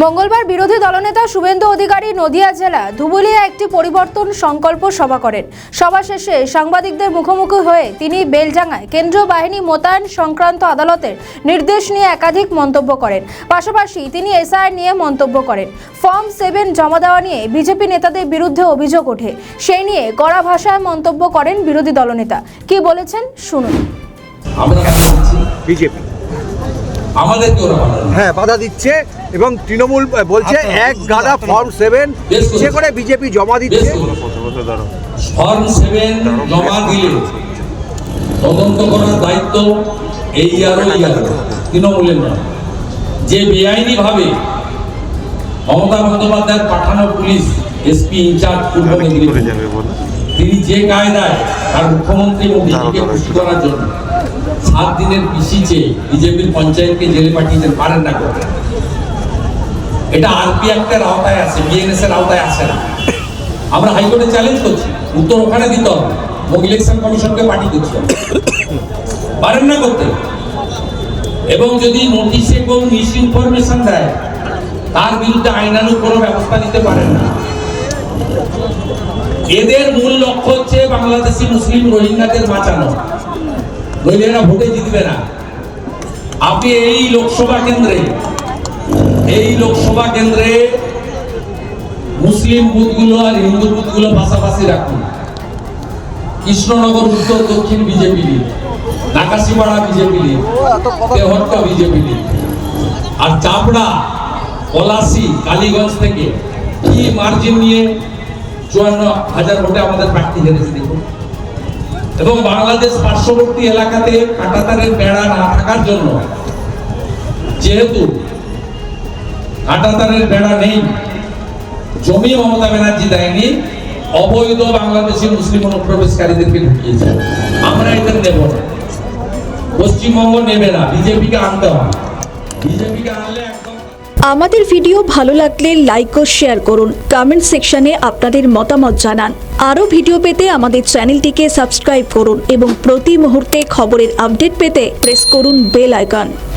মঙ্গলবার বিরোধী দলনেতা শুভেন্দু অধিকারী নদিয়া জেলা ধুবুলিয়া একটি পরিবর্তন সংকল্প সভা করেন। সভা শেষে সাংবাদিকদের মুখোমুখি হয়ে তিনি বেলডাঙ্গায় কেন্দ্রীয় বাহিনী মোতায়েন সংক্রান্ত আদালতের নির্দেশ নিয়ে একাধিক মন্তব্য করেন। পাশাপাশি তিনি এসআইআর নিয়ে মন্তব্য করেন। ফর্ম 7 জমা দেওয়া নিয়ে বিজেপি নেতাদের বিরুদ্ধে অভিযোগ ওঠে, সেই নিয়ে কড়া ভাষায় মন্তব্য করেন বিরোধী দলনেতা। কি বলেছেন শুনুন। বিজেপি আমাদেরকে ওরা বাধা দিচ্ছে এবং তৃণমূল বলছে এক গাদা ফর্ম 7 ইচ্ছে করে বিজেপি জমা দিচ্ছে। ফর্ম 7 জমা দিলে তদন্ত করার দায়িত্ব এই তৃণমূলের নয়। যে বেআইনি ভাবে মমতা বন্দ্যোপাধ্যায়ের পাঠানো পুলিশ এসপি ইনচার্জ পূর্ব মেদিনীপুর, তিনি যে কায়দায় তার মুখ্যমন্ত্রী মোদীকে খুশি করার জন্য 7 দিনের পিসি চেয়ে বিজেপির পঞ্চায়েতকে জেলে পাঠিয়েছেন, পারেন না করতে। এটা আরপি অ্যাক্টের আওতায় আছে, বিএনএস এর আওতায় আসে না। আমরা হাইকোর্টে চ্যালেঞ্জ করছি, উত্তর ওখানে দিতে হবে। ইলেকশন কমিশনকে পাঠিয়ে দিচ্ছি, পারেন না করতে। এবং যদি নোটিশে কেউ মিস ইনফরমেশন দেয় তার বিরুদ্ধে আইনানুগ কোনো ব্যবস্থা নিতে পারেন না। এদের মূল লক্ষ্য হচ্ছে বাংলাদেশি মুসলিম রোহিঙ্গাদের বাঁচানো, নইলে এরা ভোটে জিতবে না। আপনি এই লোকসভা কেন্দ্রে মুসলিম বুথগুলো আর হিন্দু বুথগুলো পাশাপাশি রাখুন। কৃষ্ণনগর উত্তর দক্ষিণ BJP lead, Nakashipara BJP lead, Tehatta BJP lead, আর চাপড়া, পলাশী, কালীগঞ্জ থেকে কি মার্জিন নিয়ে 54,000 ভোটে আমাদের প্রার্থী হেরেছে দেখুন। এবং বাংলাদেশ পার্শ্ববর্তী এলাকাতে কাঁটাতারের বেড়া না থাকার জন্য, যেহেতু কাঁটাতারের বেড়া নেই, জমি মমতা ব্যানার্জি দেয়নি, অবৈধ বাংলাদেশি মুসলিম অনুপ্রবেশকারীদেরকে ঢুকিয়েছে। আমরা এদের নেব না, পশ্চিমবঙ্গ নেবে না, বিজেপিকে আনতে হবে। বিজেপিকে আনলে একদম। আমাদের ভিডিও ভালো লাগলে লাইক ও শেয়ার করুন, কমেন্ট সেকশনে আপনাদের মতামত জানান। আরও ভিডিও পেতে আমাদের চ্যানেলটিকে সাবস্ক্রাইব করুন এবং প্রতি মুহূর্তে খবরের আপডেট পেতে প্রেস করুন বেল আইকন।